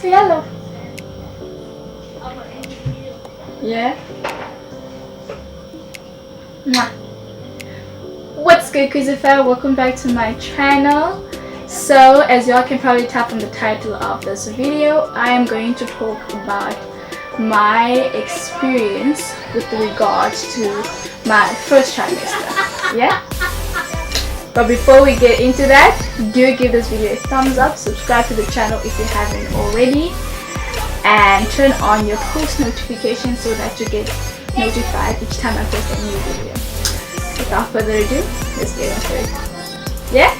Yellow. Yeah. Mwah. What's good, Kwizzy Fam? Welcome back to my channel. So as y'all can probably tell from the title of this video, I am going to talk about my experience with regards to my first trimester. Yeah. But before we get into that, do give this video a thumbs up, subscribe to the channel if you haven't already, and turn on your post notifications so that you get notified each time I post a new video. Without further ado, let's get into it. Yeah?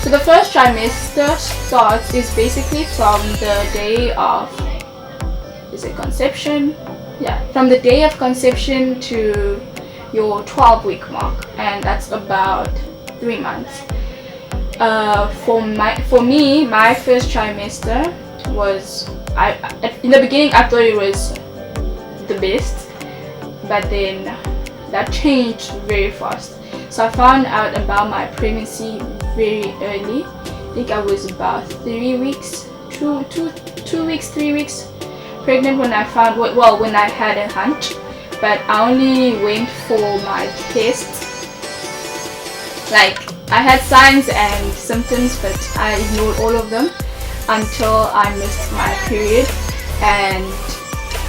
So the first trimester starts is basically from the day of, is it conception? Yeah, from the day of conception to your 12-week mark, and that's about 3 months. For me, my first trimester was, in the beginning I thought it was the best, but then that changed very fast. So I found out about my pregnancy very early. I think I was about 3 weeks, 2 weeks, 3 weeks pregnant when I found, well, when I had a hunch. But I only went for my tests. Like, I had signs and symptoms, but I ignored all of them until I missed my period, and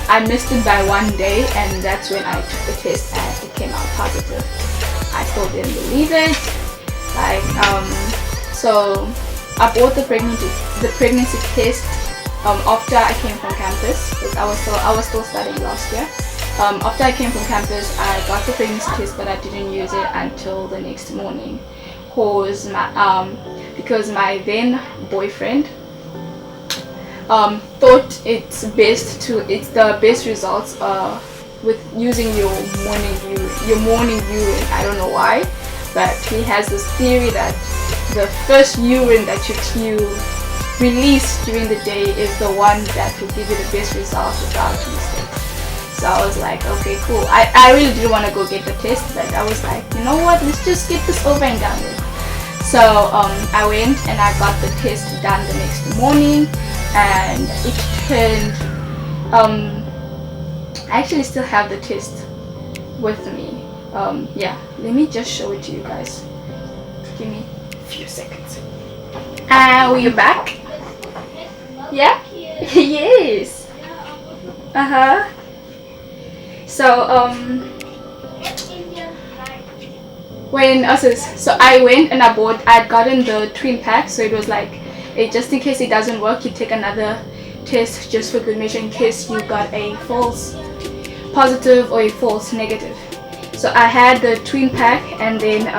I missed it by 1 day, and that's when I took the test and it came out positive. I still didn't believe it. Like, so I bought the pregnancy test after I came from campus, because I was still studying last year. After I came from campus, I got the pregnancy test, but I didn't use it until the next morning, because my then boyfriend thought it's the best results with using your morning urine. I don't know why, but he has this theory that the first urine that you release during the day is the one that will give you the best results without mistakes. So I was like, okay, cool. I really didn't want to go get the test, but I was like, you know what, let's just get this over and done with. So I went and I got the test done the next morning, and it turned I actually still have the test with me. Yeah, let me just show it to you guys. Give me a few seconds. We're back. Yeah? Yes. So so I went and I'd gotten the twin pack, so it was like, just in case it doesn't work, you take another test just for good measure in case you got a false positive or a false negative. So I had the twin pack, and then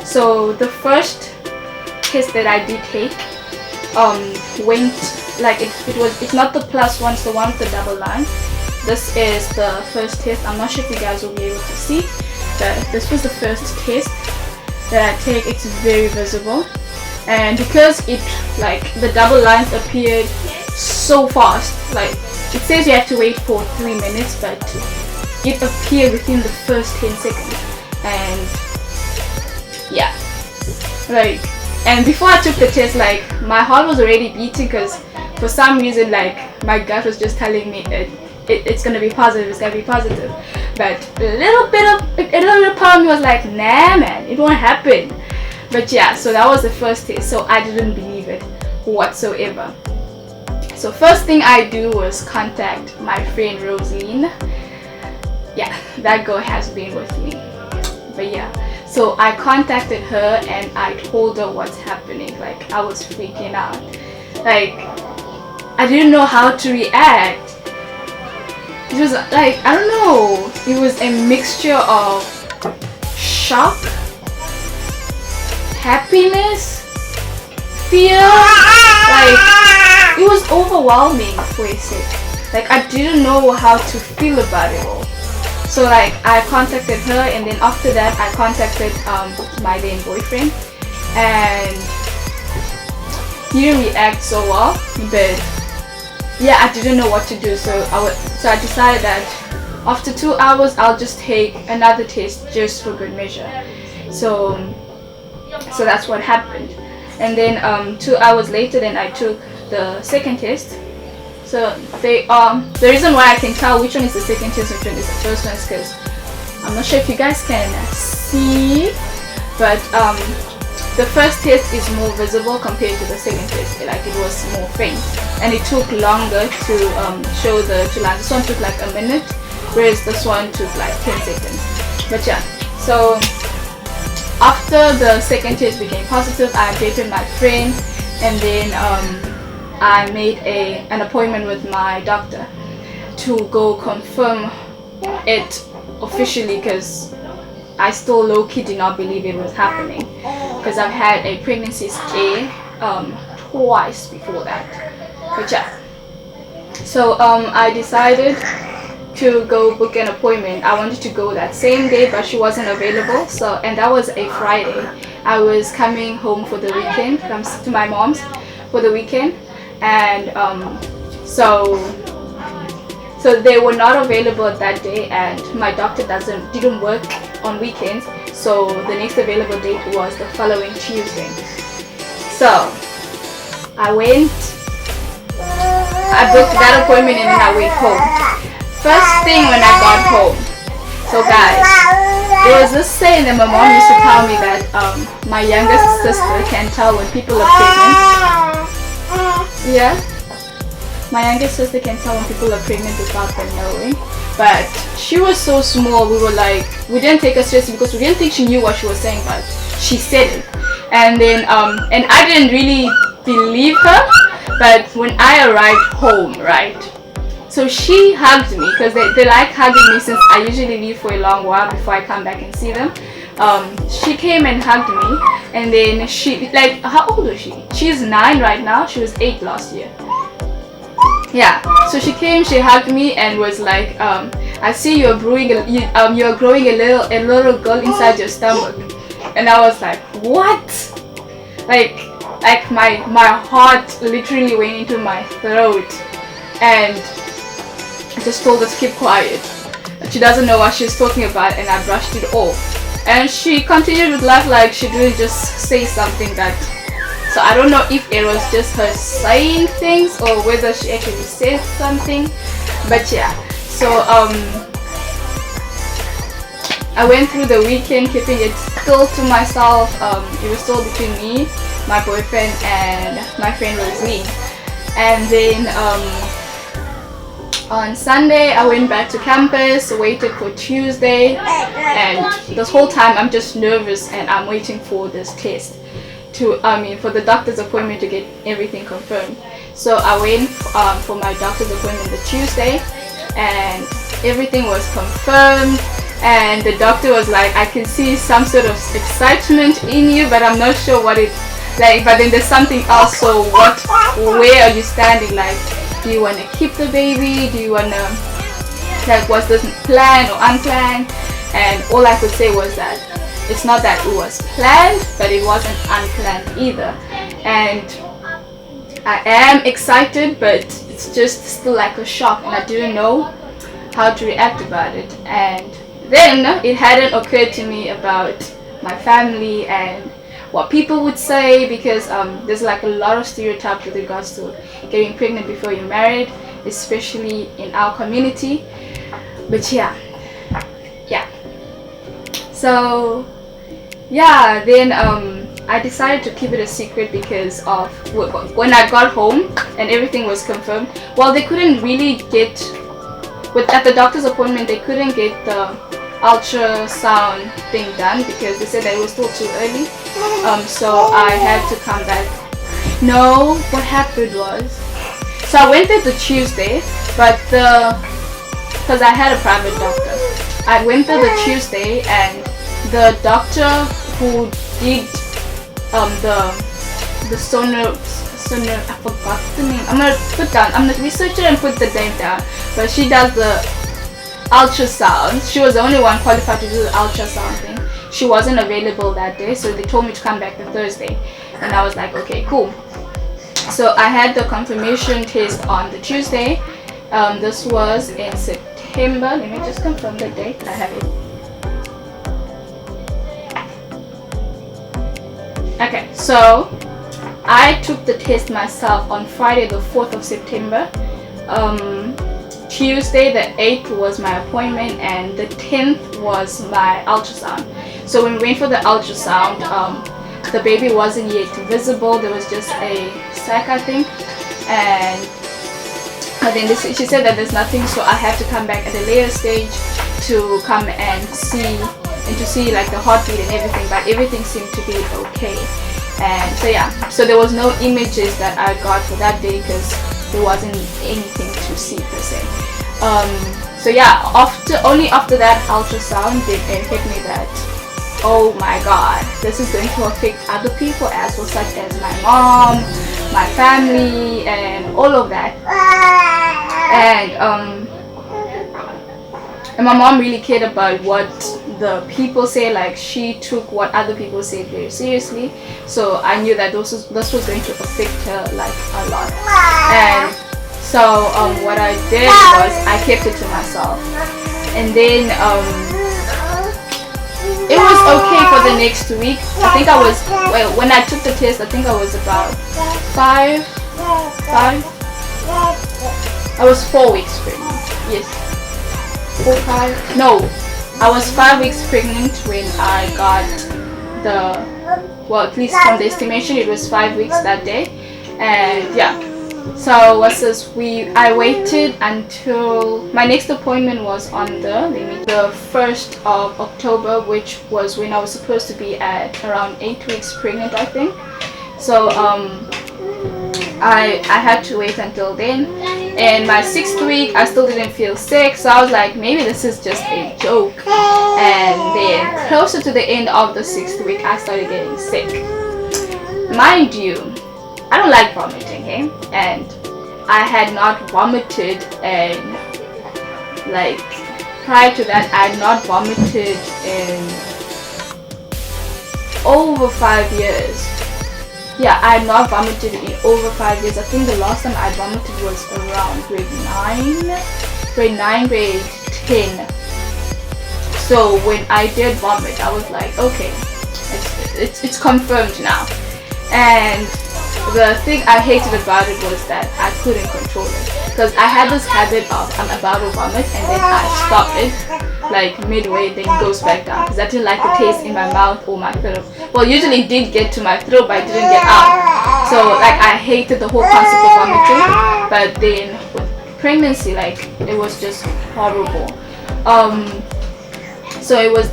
so the first test that I did take went like it's not the +1, it's the one with the double line. This is the first test. I'm not sure if you guys will be able to see, but this was the first test that I take. It's very visible, and because it, like, the double lines appeared so fast, like, it says you have to wait for 3 minutes, but it appeared within the first 10 seconds. And yeah, like, and before I took the test, like, my heart was already beating, because for some reason, like, my gut was just telling me it's gonna be positive, it's gonna be positive. But a little bit part of me was like, nah man, it won't happen. But yeah, so that was the first test, so I didn't believe it whatsoever. So first thing I do was contact my friend Rosaline. Yeah, that girl has been with me. But yeah, so I contacted her and I told her what's happening. Like, I was freaking out. Like, I didn't know how to react. It was like, I don't know, it was a mixture of shock, happiness, fear. Like, it was overwhelming for a sec. Like, I didn't know how to feel about it all. So like, I contacted her, and then after that I contacted my then boyfriend, and he didn't react so well, but yeah, I didn't know what to do. So I decided that after 2 hours I'll just take another test just for good measure. So that's what happened. And then 2 hours later, then I took the second test. So the reason why I can tell which one is the second test, which one is the first one, is because I'm not sure if you guys can see, but the first test is more visible compared to the second test. Like, it was more faint, and it took longer to show the two lines. This one took like a minute, whereas this one took like 10 seconds. But yeah, so after the second test became positive, I updated my friend, and then I made an appointment with my doctor to go confirm it officially, because I still low-key did not believe it was happening, because I've had a pregnancy scare twice before that. But yeah, so I decided to go book an appointment. I wanted to go that same day, but she wasn't available. So, and that was a Friday. I was coming home for the weekend, to my mom's for the weekend, and so they were not available that day, and my doctor didn't work on weekends, so the next available date was the following Tuesday. So I booked that appointment, and then I went home. First thing when I got home, so guys, there was this saying that my mom used to tell me that my youngest sister can tell when people are pregnant. Yeah, my youngest sister can tell when people are pregnant without them knowing. But she was so small, we didn't take her seriously because we didn't think she knew what she was saying, but she said it. And then and I didn't really believe her. But when I arrived home, right, so she hugged me, because they like hugging me since I usually leave for a long while before I come back and see them. She came and hugged me, and then she, like, how old was she? She's 9 right now. She was 8 last year. Yeah, so she came, she hugged me, and was like, I see you're growing a little girl inside your stomach. And I was like, what? Like my heart literally went into my throat, and I just told her to keep quiet. She doesn't know what she's talking about, and I brushed it off. And she continued with life like she didn't just say something that. So I don't know if it was just her saying things or whether she actually said something. But yeah, so I went through the weekend keeping it still to myself. It was still between me, my boyfriend, and my friend Rosalie. And then on Sunday I went back to campus, waited for Tuesday, and this whole time I'm just nervous, and I'm waiting for this test for the doctor's appointment to get everything confirmed. So I went for my doctor's appointment the Tuesday, and everything was confirmed, and the doctor was like, I can see some sort of excitement in you, but I'm not sure what it like, but then there's something else. So where are you standing? Like, do you want to keep the baby? Do you want to, like, was this planned or unplanned? And all I could say was that it's not that it was planned, but it wasn't unplanned either. And I am excited, but it's just still like a shock, and I didn't know how to react about it. And then it hadn't occurred to me about my family and what people would say, because there's like a lot of stereotypes with regards to getting pregnant before you're married, especially in our community. But yeah, so yeah, then I decided to keep it a secret because of when I got home and everything was confirmed. Well, they couldn't really get at the doctor's appointment, they couldn't get the ultrasound thing done because they said that it was still too early. So I had to come back. No, what happened was, So I went there the Tuesday, but because I had a private doctor, I went there the Tuesday, and the doctor who did the sono, I forgot the name. I'm gonna research it and put the name down. But she does the ultrasound. She was the only one qualified to do the ultrasound thing. She wasn't available that day, so they told me to come back the Thursday, and I was like, okay, cool. So I had the confirmation test on the Tuesday. This was in September. Let me just confirm the date. I have it. Okay, so I took the test myself on Friday the 4th of September. Tuesday the 8th was my appointment, and the 10th was my ultrasound. So when we went for the ultrasound, the baby wasn't yet visible. There was just a sac, I think, and then she said that there's nothing, so I have to come back at a later stage to come and see like the heartbeat and everything, but everything seemed to be okay. And so yeah, so there was no images that I got for that day because there wasn't anything to see per se. So yeah, only after that ultrasound did it hit me that, oh my god, this is going to affect other people as well, such as my mom, my family, and all of that. And my mom really cared about what the people say. Like, she took what other people said very seriously, so I knew that this was going to affect her like a lot. And so what I did was I kept it to myself, and then it was okay for the next week. I think I was, well, when I took the test, I think I was about five. I was 4 weeks pregnant. Yes. 4, 5. No, I was 5 weeks pregnant when I got well, at least from the estimation, it was 5 weeks that day. And yeah. So what's this? I waited until my next appointment was on the 1st of October, which was when I was supposed to be at around 8 weeks pregnant, I think. So I had to wait until then. And my 6th week, I still didn't feel sick, so I was like, maybe this is just a joke. And then closer to the end of the 6th week, I started getting sick. Mind you, I don't like vomiting, okay? And I had not vomited, and like prior to that, I had not vomited in over 5 years. Yeah, I had not vomited in over 5 years. I think the last time I vomited was around grade 9, grade 10. So when I did vomit, I was like, okay, it's confirmed now. And the thing I hated about it was that I couldn't control it, because I had this habit of I'm about to vomit and then I stop it like midway, then it goes back down, because I didn't like the taste in my mouth or my throat. Well, usually it did get to my throat, but it didn't get out. So like I hated the whole concept of vomiting. But then with pregnancy, like it was just horrible. So it was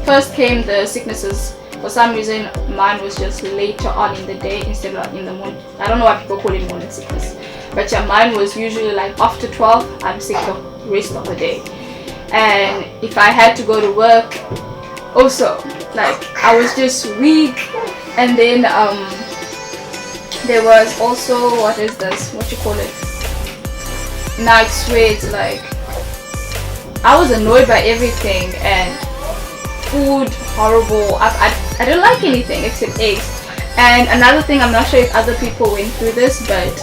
first came the sicknesses. For some reason, mine was just later on in the day instead of in the morning. I don't know why people call it morning sickness. But yeah, mine was usually like after 12, I'm sick the rest of the day. And if I had to go to work, also, like, I was just weak. And then there was also, what you call it? Night sweats. Like, I was annoyed by everything, and food, horrible. I don't like anything except eggs. And another thing, I'm not sure if other people went through this, but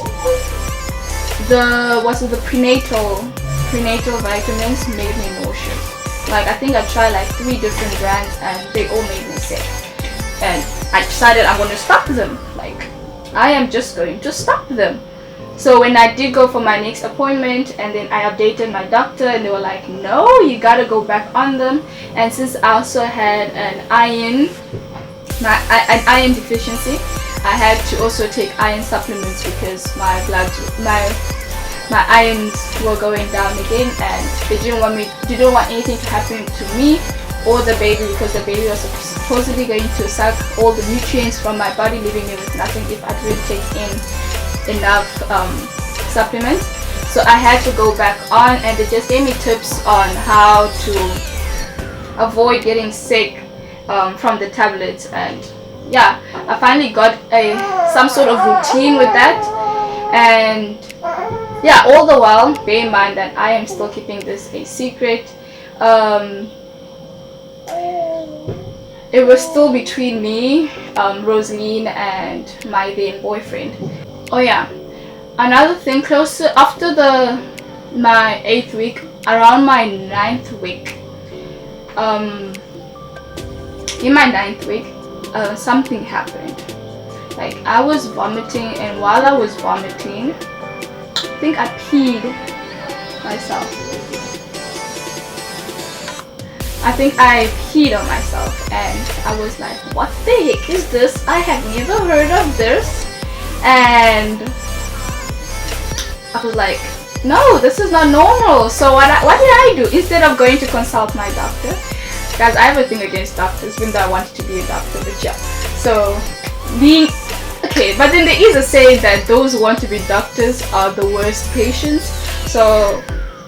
the prenatal vitamins made me nauseous. Like, I think I tried like 3 different brands and they all made me sick. And I decided I'm going to stop them. Like, I am just going to stop them. So when I did go for my next appointment, and then I updated my doctor, and they were like, no, you gotta go back on them. And since I also had an iron deficiency, I had to also take iron supplements because my irons were going down again, and they didn't want anything to happen to me or the baby, because the baby was supposedly going to suck all the nutrients from my body, leaving me with nothing if I didn't take in enough supplements. So I had to go back on, and they just gave me tips on how to avoid getting sick from the tablets. And yeah, I finally got some sort of routine with that. And yeah, all the while, bear in mind that I am still keeping this a secret. It was still between me, Rosaline, and my then boyfriend. Oh yeah, another thing, closer after my 8th week, around my 9th week, in my 9th week, something happened. Like, I was vomiting, and while I was vomiting, I think I peed myself. I think I peed on myself, and I was like, what the heck is this? I have never heard of this. And I was like, no, this is not normal. So what did I do? Instead of going to consult my doctor, guys, I have a thing against doctors, even though I wanted to be a doctor, but yeah. So okay, but then there is a saying that those who want to be doctors are the worst patients. So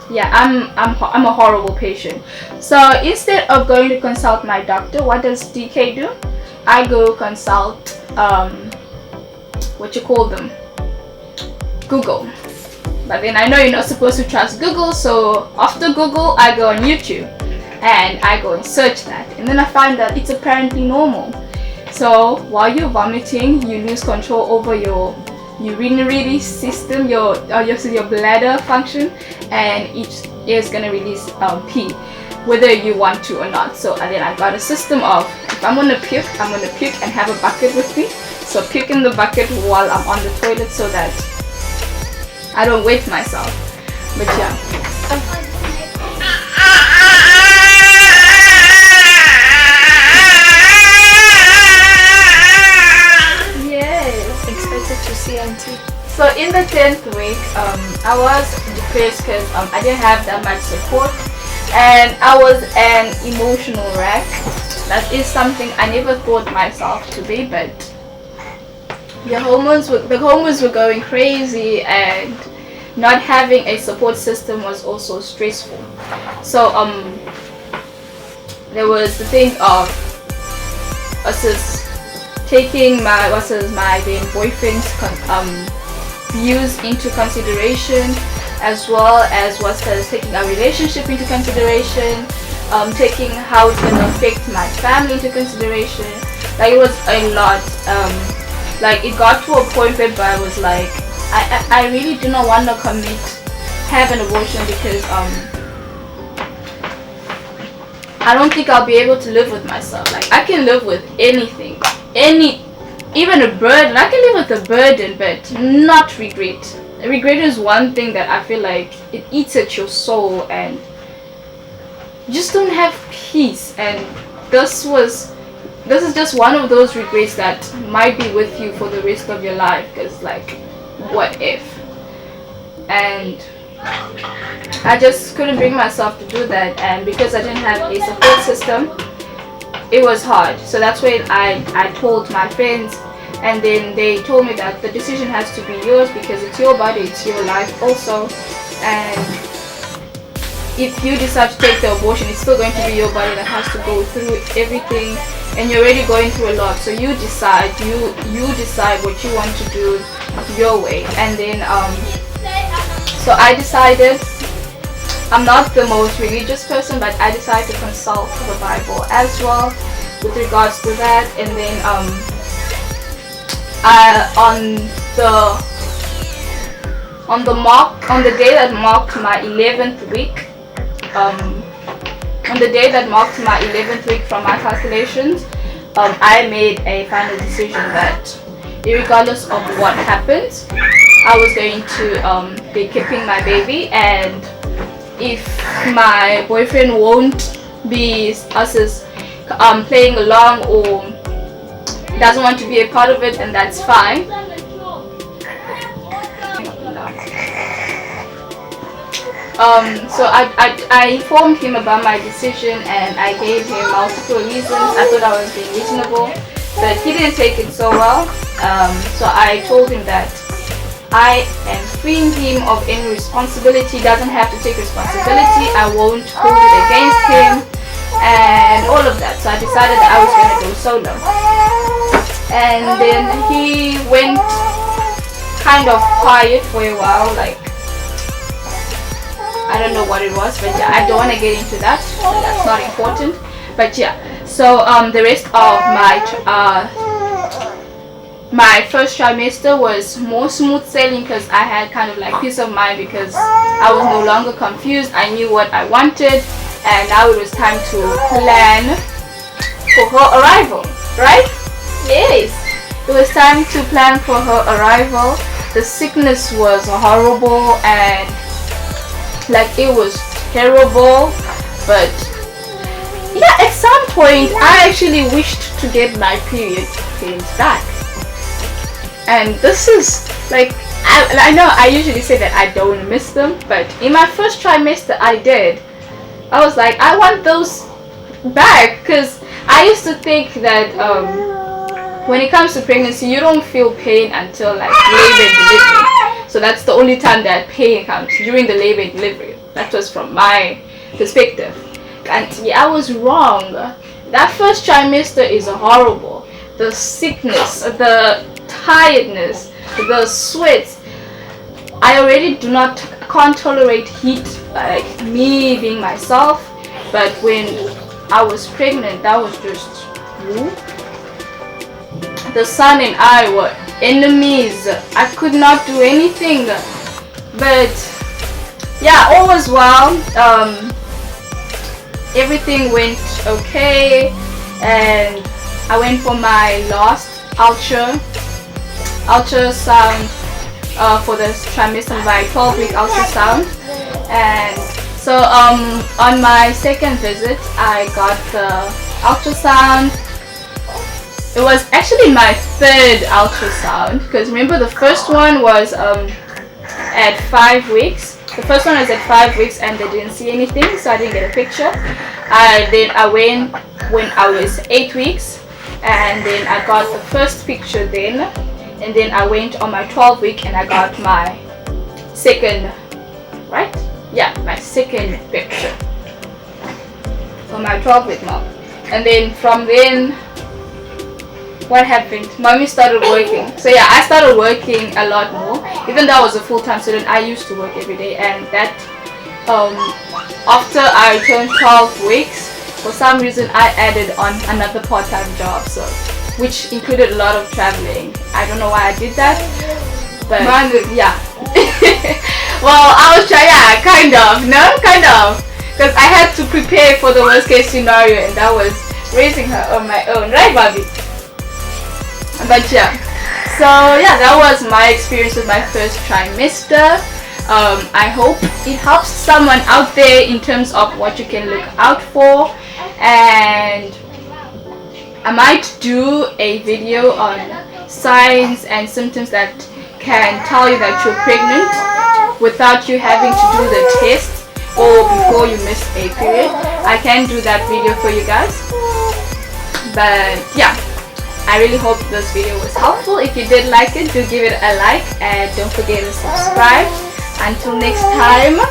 yeah, I'm a horrible patient. So instead of going to consult my doctor, what does DK do? I go consult what you call them, Google. But then I know you're not supposed to trust Google, so after Google I go on YouTube and I go and search that, and then I find that it's apparently normal. So while you're vomiting, you lose control over your urinary system, your bladder function, and each is gonna release pee, whether you want to or not. So and then I got a system of, if I'm gonna puke and have a bucket with me. So puke in the bucket while I'm on the toilet so that I don't wet myself. But yeah. So in the 10th week, I was depressed because I didn't have that much support, and I was an emotional wreck. That is something I never thought myself to be, but the hormones were going crazy, and not having a support system was also stressful. So there was the thing of us taking my then boyfriend's views into consideration, as well as taking our relationship into consideration, taking how it's gonna affect my family into consideration. Like, it was a lot. Like, it got to a point where I was like, I really do not want to have an abortion, because I don't think I'll be able to live with myself. Like, I can live with anything, even a burden. I can live with a burden, but not regret. Regret is one thing that I feel like it eats at your soul, and you just don't have peace. And this is just one of those regrets that might be with you for the rest of your life, because like, what if? And I just couldn't bring myself to do that, and because I didn't have a support system, it was hard. So that's when I told my friends, and then they told me that the decision has to be yours, because it's your body, it's your life also, and if you decide to take the abortion, it's still going to be your body that has to go through everything, and you're already going through a lot. So you decide what you want to do your way. And then so I decided, I'm not the most religious person, but I decided to consult the Bible as well with regards to that. And then on the day that marked my 11th week, from my calculations, I made a final decision that regardless of what happens, I was going to be keeping my baby, and if my boyfriend won't be playing along or doesn't want to be a part of it, then that's fine. So I informed him about my decision, and I gave him multiple reasons. I thought I was being reasonable, but he didn't take it so well. So I told him that I am freeing him of any responsibility. He doesn't have to take responsibility. I won't hold it against him and all of that. So I decided that I was going to go solo. And then he went kind of quiet for a while, like I don't know what it was, but yeah, I don't want to get into that. That's not important. But yeah, so the rest of my first trimester was more smooth sailing because I had kind of like peace of mind because I was no longer confused. I knew what I wanted, and now it was time to plan for her arrival, right? Yes, it was time to plan for her arrival. The sickness was horrible and like it was terrible, but yeah, at some point I actually wished to get my period pains back. And this is like, I know I usually say that I don't miss them, but in my first trimester I did. I was like, I want those back, because I used to think that when it comes to pregnancy, you don't feel pain until like labor and delivery. So that's the only time that pain comes, during the labor and delivery. That was from my perspective. And yeah, I was wrong. That first trimester is horrible. The sickness, the tiredness, the sweats. I already can't tolerate heat, like me being myself. But when I was pregnant, that was just woo. The sun and I were enemies. I could not do anything. But yeah, all was well. Everything went okay, and I went for my last ultrasound for this trimester, my 12-week ultrasound. And so on my second visit I got the ultrasound. It was actually my third ultrasound, because remember the first one was at 5 weeks. The first one was at 5 weeks and they didn't see anything, so I didn't get a picture. Then I went when I was 8 weeks, and then I got the first picture then, and then I went on my 12th week and I got my second, right? Yeah, my second picture for my 12th week mom. And then from then, what happened? Mommy started working. So yeah, I started working a lot more. Even though I was a full-time student, I used to work every day. And that after I turned 12 weeks, for some reason I added on another part-time job, so which included a lot of traveling. I don't know why I did that, but yeah. Well, I was trying, yeah, kind of, because I had to prepare for the worst case scenario, and that was raising her on my own, right, Bobby? But yeah, so yeah, that was my experience with my first trimester. I hope it helps someone out there in terms of what you can look out for, and I might do a video on signs and symptoms that can tell you that you're pregnant without you having to do the test or before you miss a period. I can do that video for you guys. But yeah, I really hope this video was helpful. If you did like it, do give it a like, and don't forget to subscribe. Until next time,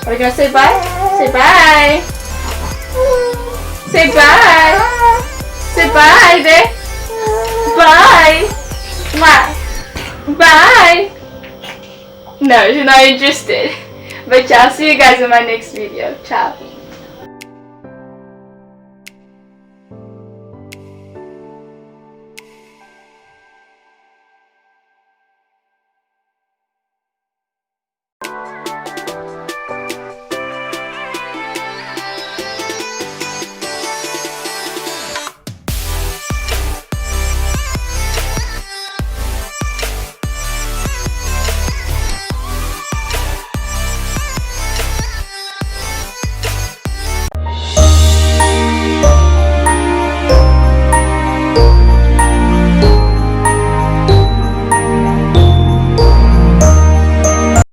are you gonna say bye? Say bye. Say bye. Say bye there. Bye. Bye. No, you're not interested. But ciao, see you guys in my next video. Ciao.